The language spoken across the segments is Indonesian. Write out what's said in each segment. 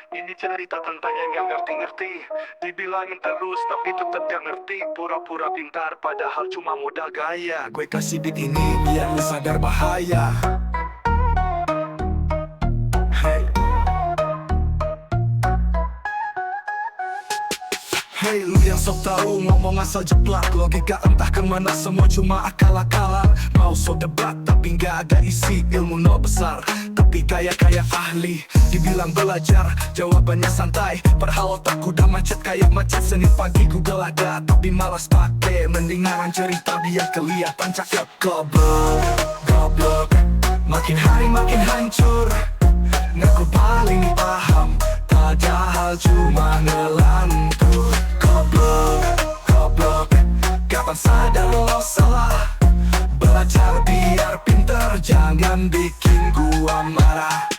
Ini cerita tentang yang gak ngerti-ngerti. Dibilangin terus tapi tetep gak ngerti. Pura-pura pintar padahal cuma modal gaya. Gue kasih beat ini biar lu sadar bahaya. Hey, hey lu yang sok tahu ngomong asal jeplak. Logika entah kemana semua cuma akal-akalan. Mau sok debat tapi gak ada isi. Ilmu no besar tapi kayak ahli. Dibilang belajar jawabannya santai. Padahal otakku udah macet kayak macet Senin pagi. Google ada tapi malas pake. Mendingan cerita biar kelihatan cakep. Goblok makin hari makin hancur. Ngaku paling paham padahal cuma ngelantur. Goblok kapan sadar lo salah. Belajar biar pinter, jangan bikin gua marah.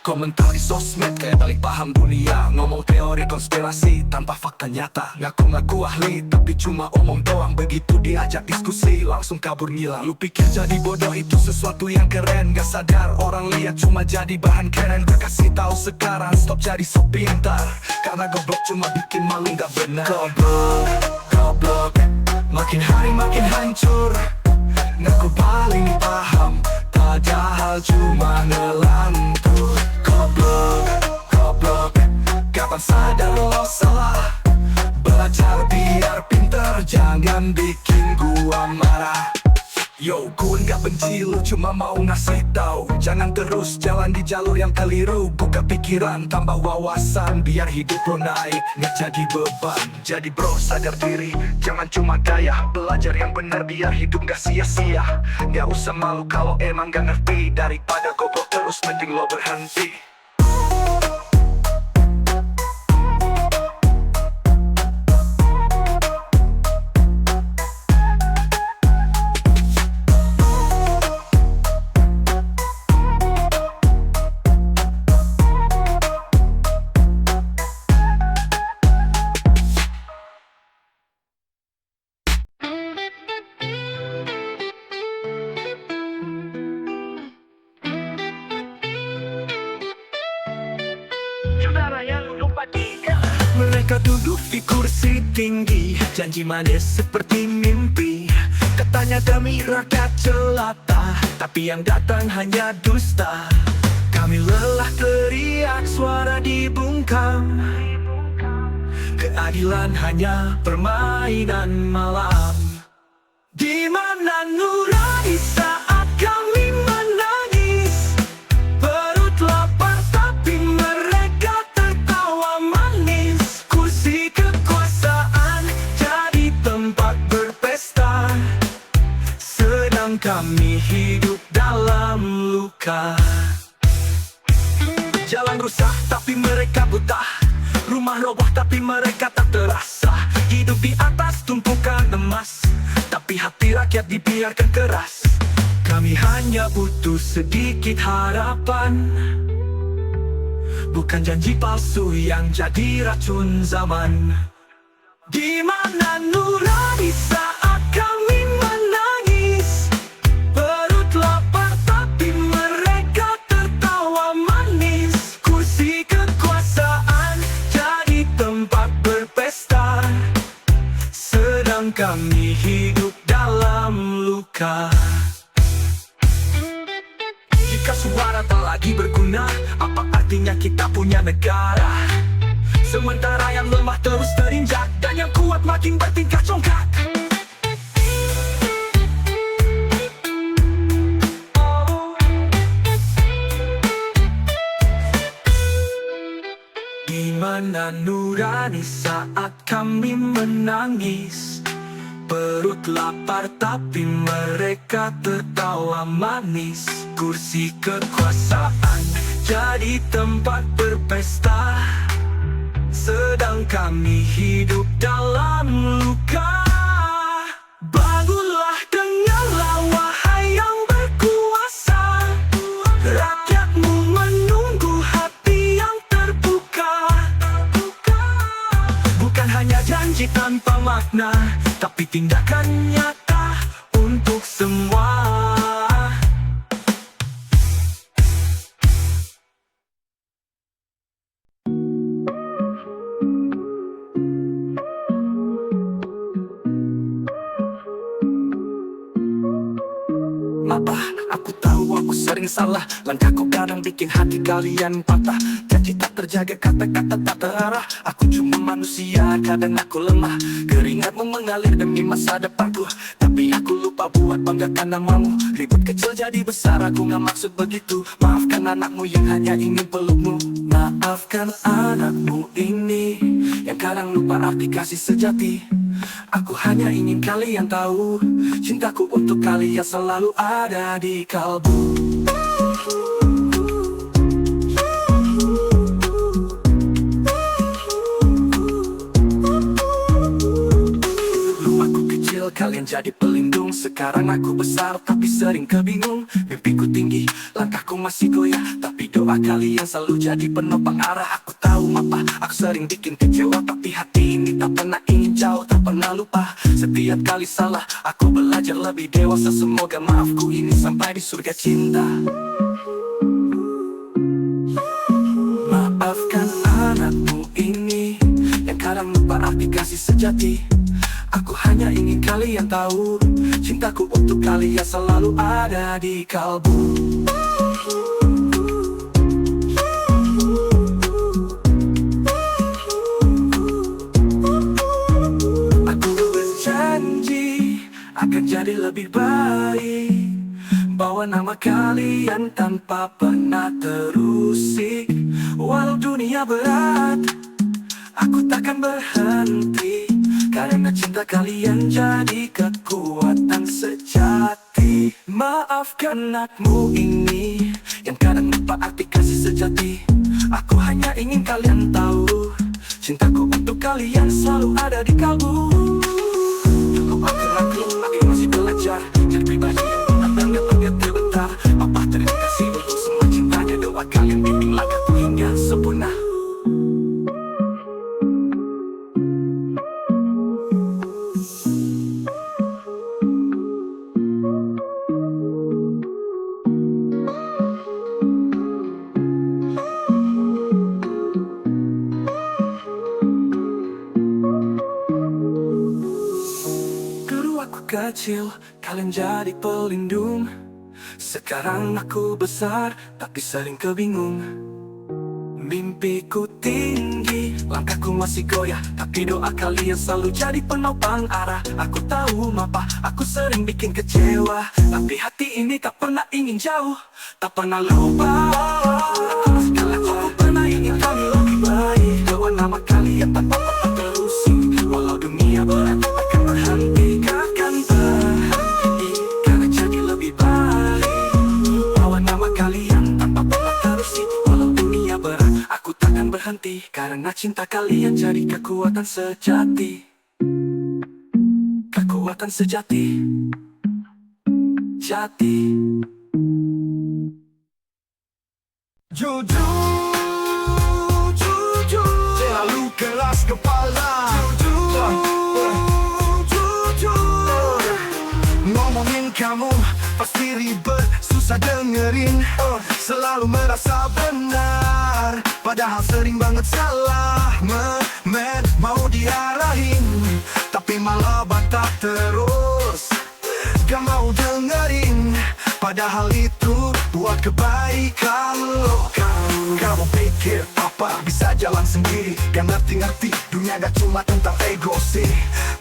Komentar di sosmed kayak paling paham dunia. Ngomong teori konspirasi tanpa fakta nyata. Ngaku-ngaku ahli tapi cuma omong doang. Begitu diajak diskusi langsung kabur ngilang. Lu pikir jadi bodoh itu sesuatu yang keren. Gak sadar orang lihat cuma jadi bahan keren. Gue kasih tahu sekarang stop jadi sok pintar. Karena goblok cuma bikin malu gak benar. Goblok makin hari makin hancur. Ngaku paling paham padahal cuma ngelantur. Goblok kapan sadar lo salah. Belajar biar pinter, jangan bikin gua marah. Yo, gue gak benci lu, cuma mau ngasih tahu. Jangan terus jalan di jalur yang keliru. Buka pikiran, tambah wawasan, biar hidup lo naik, gak jadi beban. Jadi bro, sadar diri, jangan cuma gaya. Belajar yang benar biar hidup gak sia-sia. Gak usah malu kalau emang gak ngerti. Daripada goblok terus, mending lo berhenti. Mereka duduk di kursi tinggi, janji manis seperti mimpi. Katanya demi rakyat jelata, tapi yang datang hanya dusta. Kami lelah teriak, suara dibungkam. Keadilan hanya permainan malam. Di mana nurani saat kami menangis? Perut lapar tapi mereka tertawa manis. Kursi kekuasaan jadi tempat berpesta, sedang kami hidup dalam luka. Jalan rusak tapi mereka buta. Rumah roboh tapi mereka tak terasa. Hidup di atas tumpukan emas, tapi hati rakyat dibiarkan keras. Kami hanya butuh sedikit harapan, bukan janji palsu yang jadi racun zaman. Di mana nurani saat kami menangis? Perut lapar tapi mereka tertawa manis. Kursi kekuasaan jadi tempat berpesta, sedang kami hidup dalam luka. Jika suara tak lagi berguna, apa artinya kita punya negara? Sementara yang lemah terus terinjak, dan yang kuat makin bertingkah congkak. Di mana nurani saat kami menangis? Perut lapar tapi mereka tertawa manis. Kursi kekuasaan jadi tempat berpesta, sedang kami hidup dalam luka. Bangunlah, dengarlah wahai yang berkuasa. Rakyatmu menunggu hati yang terbuka. Bukan hanya janji tanpa makna, tapi tindakan nyata untuk semua. sering salah. Langkahku kadang bikin hati kalian patah. Janji tak terjaga, kata-kata tak terarah. Aku cuma manusia, kadang aku lemah. Keringatmu mengalir demi masa depanku, tapi aku lupa buat banggakan namamu. Ribut kecil jadi besar, aku gak maksud begitu. Maafkan anakmu yang hanya ingin pelukmu. Maafkan anakmu ini yang kadang lupa arti kasih sejati. Aku hanya ingin kalian tahu, cintaku untuk kalian selalu ada di kalbu. Kalian jadi pelindung, sekarang aku besar tapi sering kebingung. Mimpiku tinggi, langkahku masih goyah, tapi doa kalian selalu jadi penopang arah. Aku tahu apa, aku sering bikin kecewa, tapi hati ini tak pernah ingin jauh, tak pernah lupa. Setiap kali salah, aku belajar lebih dewasa. Semoga maafku ini sampai di surga cinta. Maafkan anakmu ini yang kadang lupa arti kasih sejati. Aku hanya ingin kalian tahu, cintaku untuk kalian selalu ada di kalbu. Aku berjanji akan jadi lebih baik, bawa nama kalian tanpa pernah terusik. Walau dunia berat, aku takkan berhenti, karena cinta kalian jadi kekuatan sejati. Maafkan anakmu ini yang kadang lupa arti kasih sejati. Aku hanya ingin kalian tahu, cintaku untuk kalian selalu ada di kalbu. Cukup aku masih belajar jadi pribadi yang benar dan gak terbentar. Papa terima kasih untuk semua cintanya, doa kalian bimbing langkahku hingga sempurna. Kecil, kalian jadi pelindung. Sekarang aku besar, tapi sering kebingung. Mimpiku tinggi, langkahku masih goyah, tapi doa kalian selalu jadi penopang arah. Aku tahu apa, aku sering bikin kecewa, tapi hati ini tak pernah ingin jauh, tak pernah lupa. Aku pernah ingin kalian lebih baik, bawa nama kalian tanpa pernah terusik. Walau dunia berat, akan berhenti. Berhenti, karena cinta kalian jadi kekuatan sejati. Kekuatan sejati. Jati. Jujur, jujur, selalu keras kepala. Jujur, ngomongin kamu pasti ribet, susah dengerin. Selalu merasa benar, padahal sering banget salah. Mau diarahin, tapi malah bantah terus. Gak mau dengerin, padahal itu buat kebaikan lo. Kamu pikir apa bisa jalan sendiri? Gak ngerti-ngerti, dunia gak cuma tentang ego sih.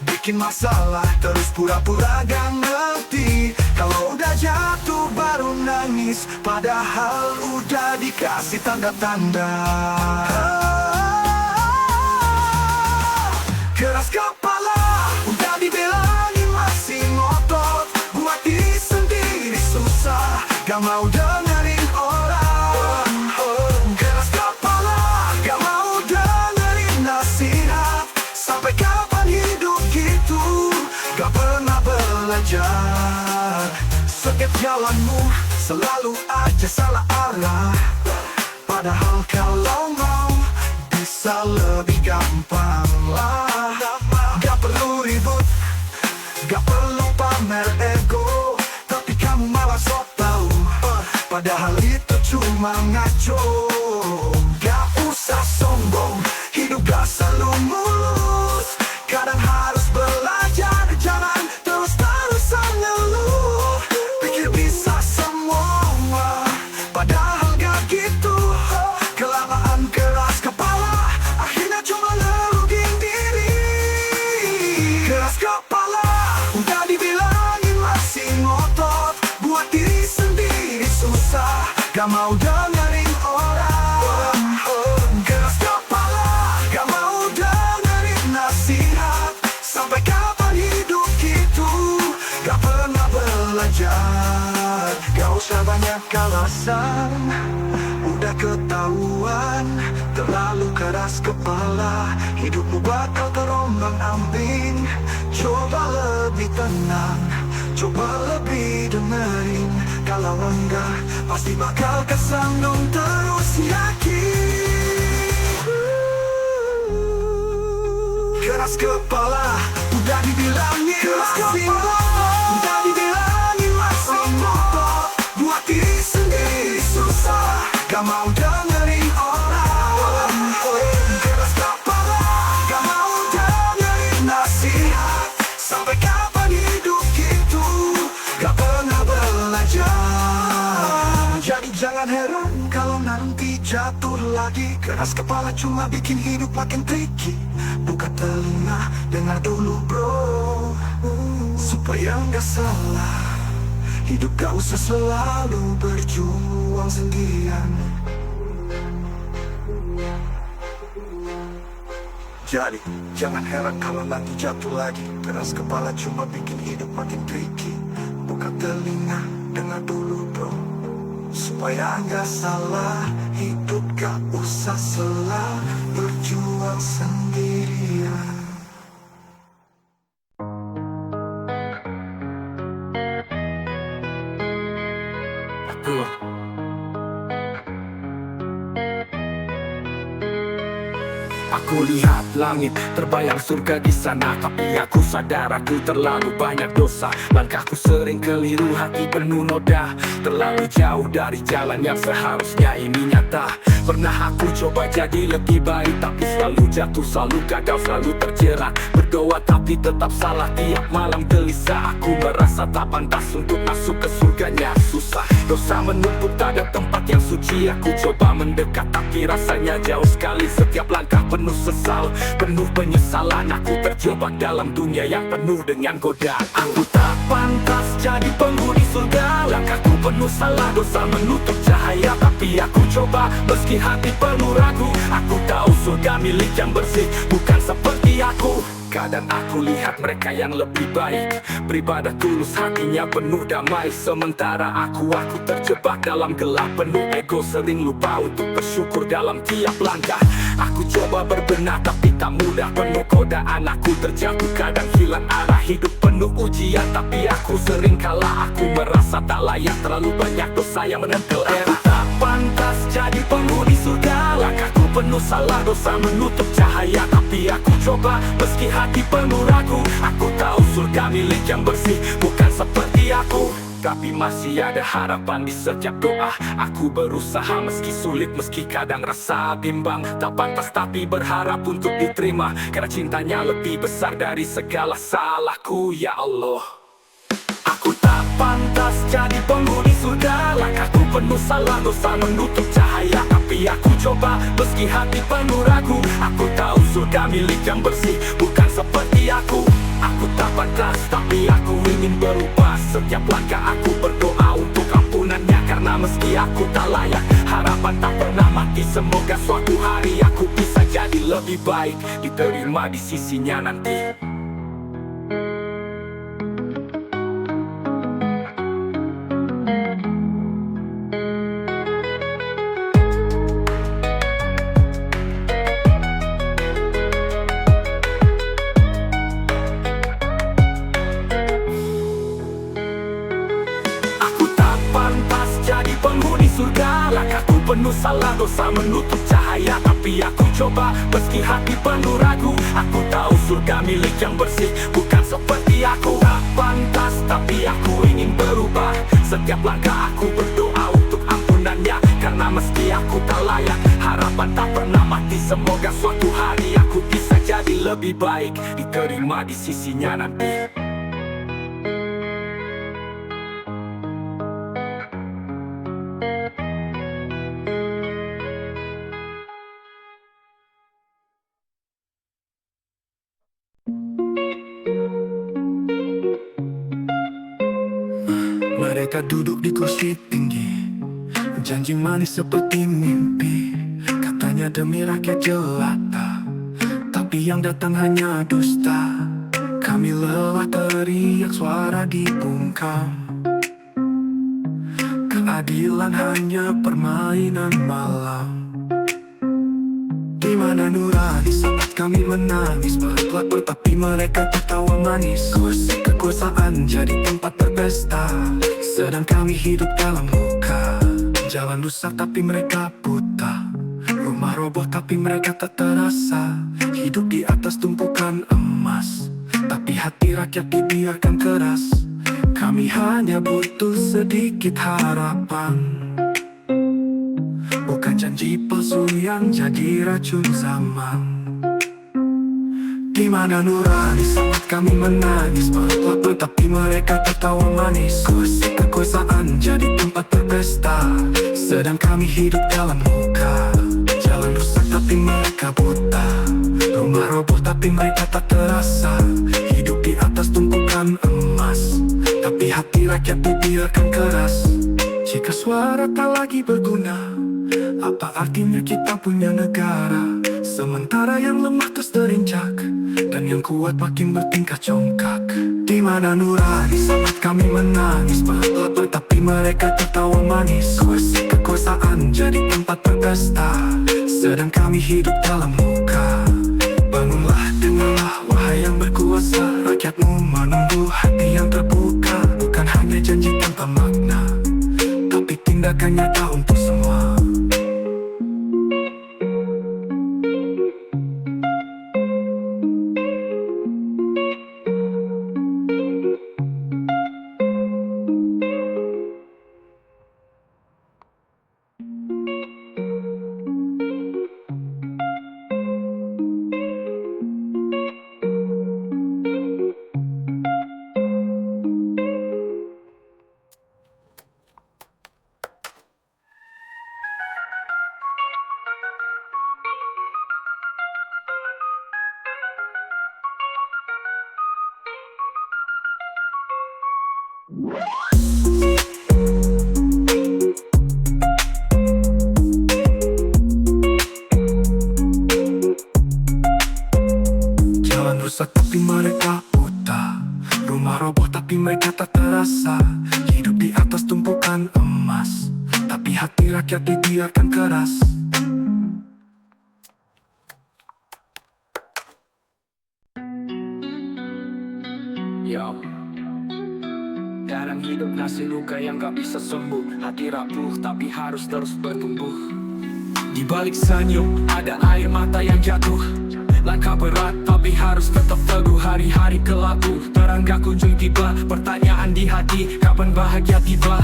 Bikin masalah terus pura-pura gak ngerti. Kalau udah jatuh baru nangis, padahal udah dikasih tanda-tanda. Keras kepala, udah dibilangin masih ngotot. Buat diri sendiri susah, gak mau dengerin orang. Keras kepala, gak mau dengerin nasihat. Sampai kapan hidup gitu, gak pernah belajar. Setiap jalanmu selalu aja salah arah, padahal kalau mau bisa lebih gampang lah. Gak perlu ribut, gak perlu pamer ego, tapi kamu malah sok tahu, padahal itu cuma ngaco. Gak usah sombong, hidup gak selalu mulus. Kadang harus belajar, jangan terus-terusan ngeluh. Pikir bisa semua, gak mau dengerin orang. Keras kepala, gak mau dengerin nasihat. Sampai kapan hidup gitu, gak pernah belajar. Gak usah banyak alasan, udah ketahuan. Terlalu keras kepala, hidupmu bakal terombang ambing. Coba lebih tenang, coba lebih dengerin. Kalau enggak, pasti bakal kesandung terus yakin. Keras kepala, udah dibilangin masih ngotot. Udah dibilangin masih ngotot. Buat diri sendiri susah, gak mau dengerin orang. Keras kepala, gak mau dengerin nasihat. Sampai kapan hidup gitu, gak pernah belajar. Jadi jangan heran kalau nanti jatuh lagi. Keras kepala cuma bikin hidup makin tricky. Buka telinga, dengar dulu bro, supaya nggak salah. Hidup gak usah selalu berjuang sendirian. Jadi jangan heran kalau nanti jatuh lagi. Keras kepala cuma bikin hidup makin tricky. Buka telinga, dengar dulu bro, supaya nggak salah. Hidup gak usah selalu berjuang sendirian. Aku lihat langit, terbayang surga di sana. Tapi aku sadar aku terlalu banyak dosa. Langkahku sering keliru, hati penuh noda. Terlalu jauh dari jalan yang seharusnya ini nyata. Pernah aku coba jadi lebih baik, tapi selalu jatuh, selalu gagal, selalu terjerat. Berdoa tapi tetap salah, tiap malam gelisah. Aku merasa tak pantas untuk masuk ke surganya. Susah, dosa menumpuk, tak ada tempat yang suci. Aku coba mendekat tapi rasanya jauh sekali. Setiap langkah penuh sesal, penuh penyesalan. Aku terjebak dalam dunia yang penuh dengan godaan. Aku tak pantas jadi penghuni surga. Langkahku penuh salah, dosa menutup cahaya. Tapi aku coba meski hati penuh ragu. Aku tahu surga milik yang bersih, bukan seperti aku. Kadang aku lihat mereka yang lebih baik, beribadah tulus, hatinya penuh damai. Sementara aku terjebak dalam gelap penuh ego. Sering lupa untuk bersyukur dalam tiap langkah. Aku coba berbenah tapi tak mudah, penuh godaan. Aku terjatuh, kadang hilang arah. Hidup penuh ujian tapi aku sering kalah. Aku merasa tak layak, terlalu banyak dosa yang menempel erat. Aku tak pantas jadi penghuni surga. Langkahku penuh salah, dosa menutup cahaya. Tapi aku coba meski hati penuh ragu. Aku tahu surga milik yang bersih, bukan seperti aku. Tapi masih ada harapan di setiap doa. Aku berusaha meski sulit, meski kadang rasa bimbang. Tak pantas tapi berharap untuk diterima, karena cintanya lebih besar dari segala salahku, ya Allah. Aku tak pantas jadi penghuni surga. Langkahku penuh salah, dosa menutup cahaya. Tapi aku coba meski hati penuh ragu. Aku tahu surga milik yang bersih, bukan seperti aku. Aku tak pantas tapi aku ingin berubah. Setiap langkah aku berdoa untuk ampunannya. Karena meski aku tak layak, harapan tak pernah mati. Semoga suatu hari aku bisa jadi lebih baik, diterima di sisinya nanti. Surga, langkahku penuh salah, dosa menutup cahaya. Tapi aku coba meski hati penuh ragu. Aku tahu surga milik yang bersih, bukan seperti aku. Tak pantas tapi aku ingin berubah. Setiap langkah aku berdoa untuk ampunannya. Karena meski aku tak layak, harapan tak pernah mati. Semoga suatu hari aku bisa jadi lebih baik, diterima di sisinya nanti. Mereka duduk di kursi tinggi, Janji manis seperti mimpi, katanya demi rakyat jelata, tapi yang datang hanya dusta. Kami lelah teriak, suara dibungkam. Keadilan hanya permainan malam. Di mana nurani saat kami menangis, berpelak tapi mereka tertawa manis. Kursi kekuasaan jadi tempat berpesta, sedang kami hidup dalam luka. Jalan rusak tapi mereka buta, rumah roboh tapi mereka tak terasa. Hidup di atas tumpukan emas, tapi hati rakyat dibiarkan keras. Kami hanya butuh sedikit harapan, bukan janji palsu yang jadi racun zaman. Di mana nurani saat kami menangis, berpelak tapi mereka tertawa manis. Kursi kekuasaan jadi tempat berpesta, sedang kami hidup dalam luka. Jalan rusak tapi mereka buta, rumah roboh tapi mereka tak terasa. Hidup di atas tumpukan emas, tapi hati rakyat dibiarkan keras. Jika suara tak lagi berguna, apa artinya kita punya negara? Sementara yang lemah terus terinjak, dan yang kuat makin bertingkah congkak. Di mana nurani saat kami menangis, berpelak tapi mereka tertawa manis. Kursi kekuasaan jadi tempat berpesta, sedang kami hidup dalam luka. Bangunlah, dengarlah, wahai yang berkuasa. Rakyatmu menunggu hati yang terbuka, bukan hanya janji tanpa makna, tapi tindakan nyata untuk semua. Jalan rusak tapi mereka buta, rumah roboh tapi mereka tak terasa. Hidup di atas tumpukan emas, tapi hati rakyat dibiarkan keras. Yo, kadang hidup ngasih luka yang gak bisa sembuh. Hati rapuh tapi harus terus bertumbuh. Di balik senyum ada air mata yang jatuh. Langkah berat tapi harus tetap teguh. Hari-hari kelabu terang gak kunjung tiba. Pertanyaan di hati, kapan bahagia tiba?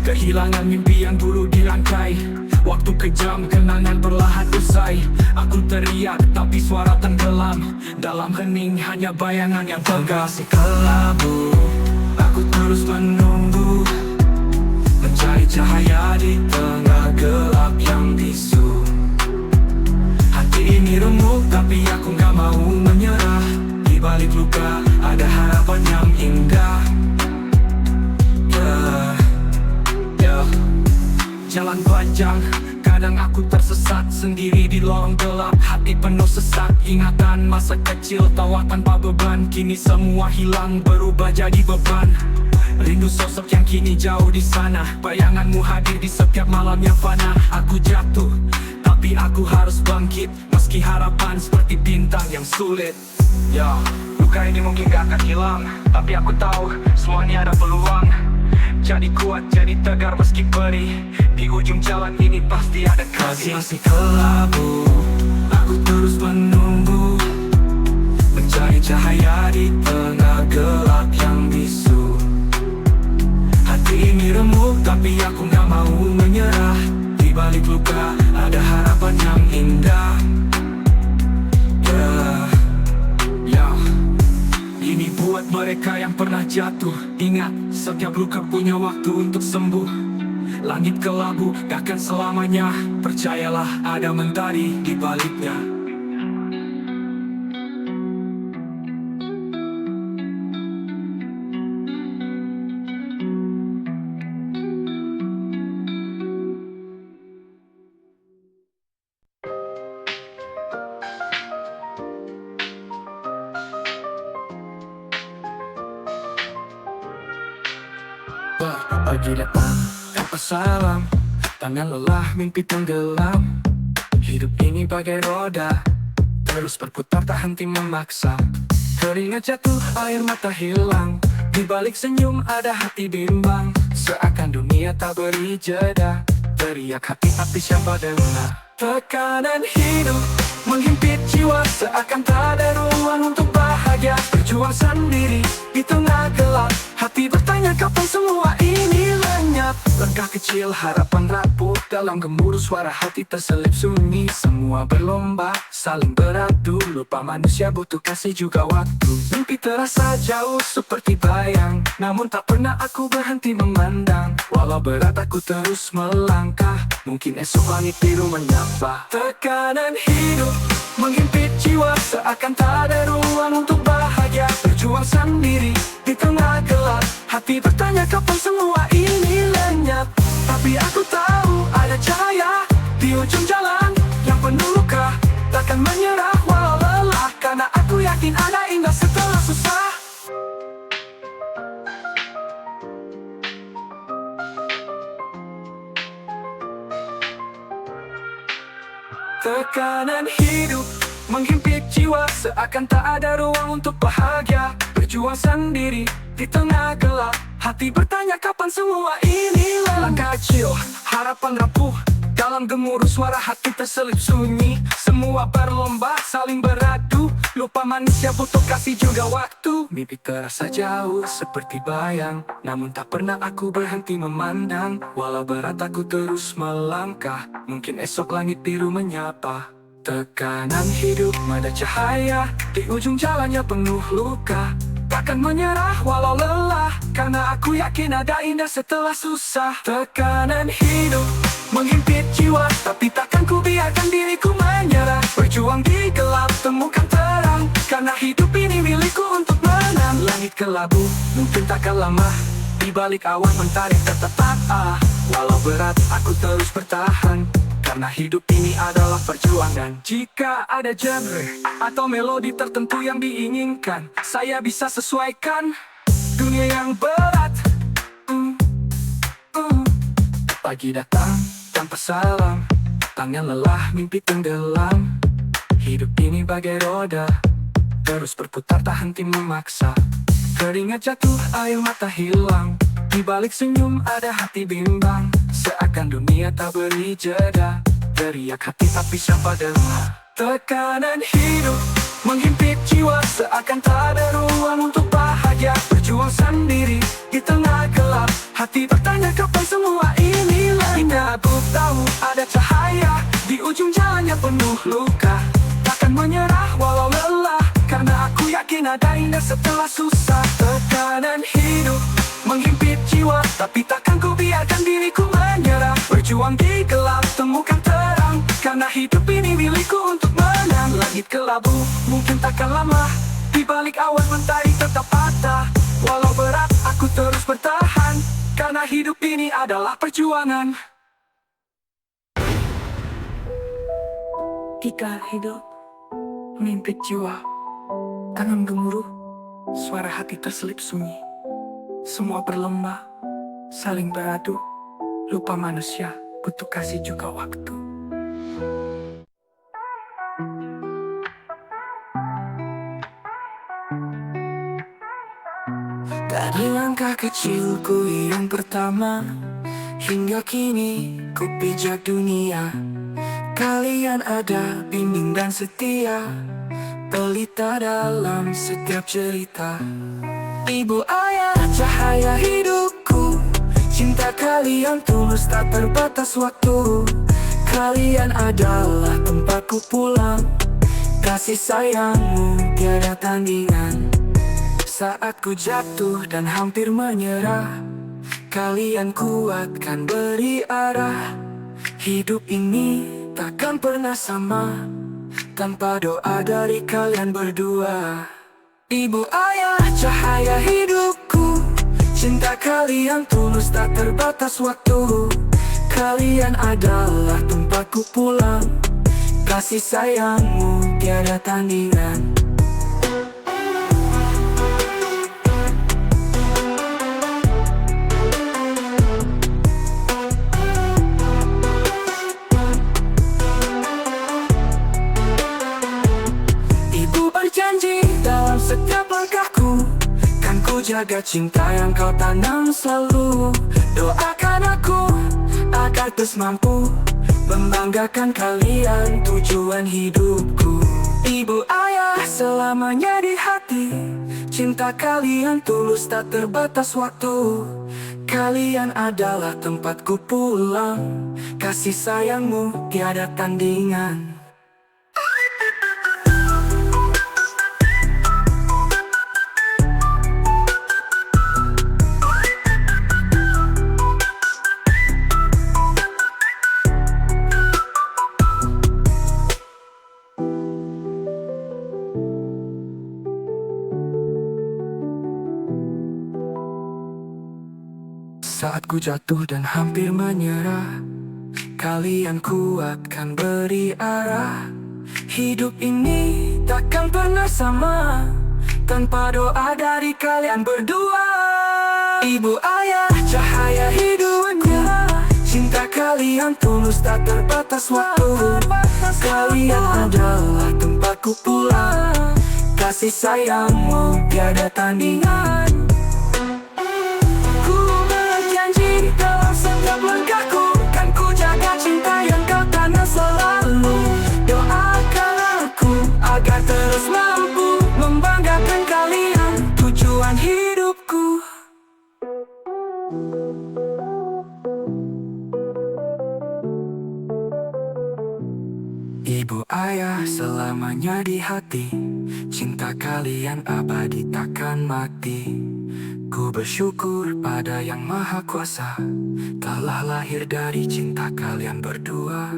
Kehilangan mimpi yang dulu dirangkai. Waktu kejam, kenangan perlahan usai. Aku teriak tapi suara tenggelam. Dalam hening hanya bayangan yang tegas. Masih kelabu, aku terus menunggu, mencari cahaya di tengah gelap yang bisu. Hati ini remuk tapi aku gak mau menyerah. Di balik luka ada harapan yang indah. Jalan panjang, kadang aku tersesat sendiri di lorong gelap. Hati penuh sesak, ingatan masa kecil tawa tanpa beban. Kini semua hilang, berubah jadi beban. Rindu sosok yang kini jauh di sana. Bayanganmu hadir di setiap malam yang fana. Aku jatuh, tapi aku harus bangkit. Meski harapan seperti bintang yang sulit. Ya, luka ini mungkin gak akan hilang, tapi aku tahu semuanya ada peluang. Jadi kuat, jadi tegar meski perih. Di ujung jalan ini pasti ada kasih. Masih kelabu, aku terus menunggu, mencari cahaya di tengah gelap yang bisu. Hati ini remuk tapi aku gak mau menyerah. Di balik luka ada harapan yang indah. Ini buat mereka yang pernah jatuh. Ingat, setiap luka punya waktu untuk sembuh. Langit kelabu gak akan selamanya. Percayalah ada mentari di baliknya. Pagi datang tanpa salam, tangan lelah mimpi tenggelam. Hidup ini bagai roda, terus berputar tak henti memaksa. Keringat jatuh, air mata hilang, di balik senyum ada hati bimbang. Seakan dunia tak beri jeda, teriak hati api siapa dengar. Tekanan hidup menghimpit jiwa, seakan tak ada ruang untuk bahagia. Berjuang sendiri di tengah gelap, hati bertanya kapan semua ini lenyap. Langkah kecil harapan rapuh, dalam gemuruh suara hati terselip sunyi. Semua berlomba, saling beradu, lupa manusia butuh kasih juga waktu. Mimpi terasa jauh seperti bayang, namun tak pernah aku berhenti memandang. Walau berat aku terus melangkah, mungkin esok langit biru menyapa. Tekanan hidup menghimpit jiwa, seakan tak ada ruang untuk bahagia. Berjuang sendiri di tengah gelap, hati bertanya kapan semua ini lenyap. Tapi aku tahu ada cahaya di ujung jalan yang penuh luka. Takkan menyerah walau lelah, karena aku yakin ada indah setelah susah. Tekanan hidup menghimpit jiwa, seakan tak ada ruang untuk bahagia. Berjuang sendiri di tengah gelap, hati bertanya kapan semua ini lenyap. Langkah kecil, harapan rapuh, dalam gemuruh suara hati terselip sunyi. Semua berlomba, saling beradu, lupa manusia butuh kasih juga waktu. Mimpi terasa jauh seperti bayang, namun tak pernah aku berhenti memandang. Walau berat aku terus melangkah, mungkin esok langit biru menyapa. Tekanan hidup ada cahaya, di ujung jalannya penuh luka. Takkan menyerah walau lelah, karena aku yakin ada indah setelah susah. Tekanan hidup menghimpit jiwa, tapi takkan ku biarkan diriku menyerah. Berjuang di gelap, temukan terang, karena hidup ini milikku untuk menang. Langit kelabu, mungkin takkan lama, di balik awan mentari tetap tak. Walau berat, aku terus bertahan, karena hidup ini adalah perjuangan. Jika ada genre atau melodi tertentu yang diinginkan, saya bisa sesuaikan. Dunia yang berat, Pagi datang tanpa salam, tangan lelah mimpi tenggelam. Hidup ini bagai roda, terus berputar tak henti memaksa. Keringat jatuh, air mata hilang, di balik senyum ada hati bimbang. Seakan dunia tak beri jeda, teriak hati tapi siapa dengar. Tekanan hidup menghimpit jiwa, seakan tak ada ruang untuk bahagia. Berjuang sendiri di tengah gelap, hati bertanya kapan semua ini lenyap. Aku tahu ada cahaya di ujung jalannya penuh luka. Takkan menyerah walau lelah, karena aku yakin ada indah setelah susah. Tekanan hidup menghimpit jiwa, tapi takkan ku biarkan diriku menyerah. Berjuang di gelap, temukan terang, karena hidup ini milikku untuk menang. Langit kelabu, mungkin takkan lama, di balik awan mentari tetap patah. Walau berat, aku terus bertahan, karena hidup ini adalah perjuangan. Jika hidup menghimpit jiwa, tangan gemuruh, suara hati terselip sunyi. Semua berlomba, saling beradu, lupa manusia butuh kasih juga waktu. Dari langkah kecilku yang pertama, hingga kini ku pijak dunia. Kalian ada bimbing dan setia, pelita dalam setiap cerita. Ibu ayah cahaya hidupku, cinta kalian tulus tak terbatas waktu. Kalian adalah tempatku pulang, kasih sayangmu tiada tandingan. Saat ku jatuh dan hampir menyerah, kalian kuatkan beri arah. Hidup ini takkan pernah sama tanpa doa dari kalian berdua. Ibu ayah cahaya hidupku, cinta kalian tulus tak terbatas waktu. Kalian adalah tempatku pulang, kasih sayangmu tiada tandingan. jaga cinta yang kau tanam selalu. Doakan aku agar terus mampu membanggakan kalian, tujuan hidupku. Ibu ayah selamanya di hati, cinta kalian tulus tak terbatas waktu. Kalian adalah tempatku pulang, kasih sayangmu tiada tandingan. Saat ku jatuh dan hampir menyerah, kalian kuatkan beri arah. Hidup ini takkan pernah sama tanpa doa dari kalian berdua. Ibu ayah cahaya hidupku, cinta kalian tulus tak terbatas waktu. Kalian adalah tempatku pulang, kasih sayangmu tiada tandingan. Dalam setiap langkahku kan ku jaga cinta yang kau tanam selalu. Doakan aku agar terus mampu membanggakan kalian, tujuan hidupku. Ibu ayah selamanya di hati, cinta kalian abadi takkan mati. Ku bersyukur pada Yang Maha Kuasa, telah lahir dari cinta kalian berdua.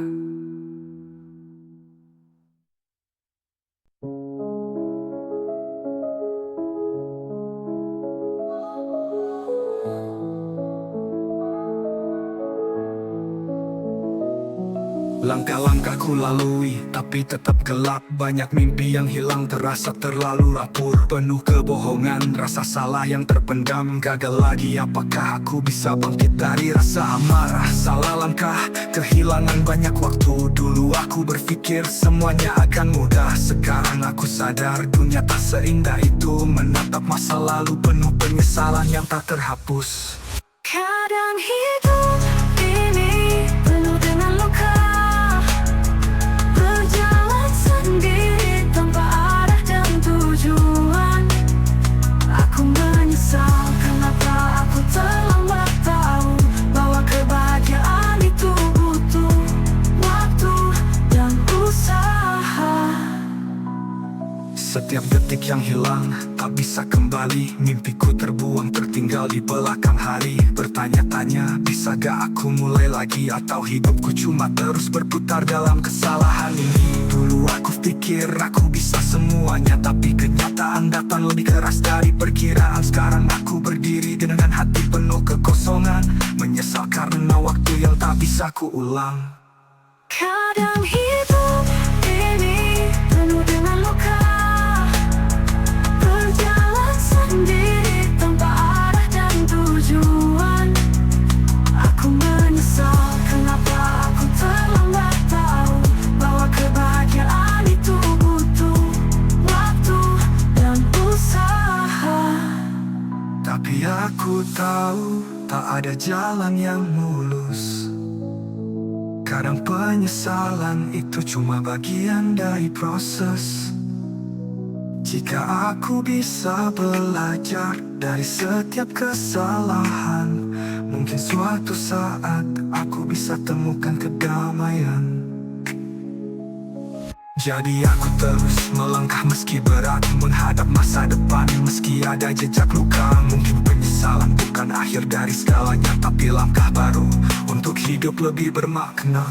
Langkah-langkah ku lalui, tapi tetap gelap. Banyak mimpi yang hilang, terasa terlalu rapur. Penuh kebohongan, rasa salah yang terpendam. Gagal lagi, apakah aku bisa bangkit dari rasa amarah? Salah langkah, kehilangan banyak waktu. Dulu aku berpikir semuanya akan mudah. Sekarang aku sadar dunia tak seindah itu. Menatap masa lalu penuh penyesalan yang tak terhapus. Kadang hidup ini penuh dengan luka, berjalan sendiri tanpa arah dan tujuan. Aku menyesal kenapa aku terlambat tahu bahwa kebahagiaan itu butuh waktu dan usaha. Setiap detik yang hilang tak bisa kembali. Mimpiku terbuang tertinggal di belakang hari. Bertanya-tanya, bisa gak aku mulai lagi? Atau hidupku cuma terus berputar dalam kesalahan ini? Dulu aku pikir aku bisa semuanya, tapi kenyataan datang lebih keras dari perkiraan. Sekarang aku berdiri dengan hati penuh kekosongan, menyesal karena waktu yang tak bisa ku ulang. Kadang hidup ini penuh dengan luka, berjalan sendiri tanpa arah dan tujuan. Aku menyesal kenapa aku terlambat tahu bahwa kebahagiaan itu butuh waktu dan usaha. Tapi aku tahu tak ada jalan yang mulus. Kadang penyesalan itu cuma bagian dari proses. Jika aku bisa belajar dari setiap kesalahan, mungkin suatu saat aku bisa temukan kedamaian. Jadi aku terus melangkah meski berat, menghadap masa depan meski ada jejak luka. Mungkin penyesalan bukan akhir dari segalanya, tapi langkah baru untuk hidup lebih bermakna.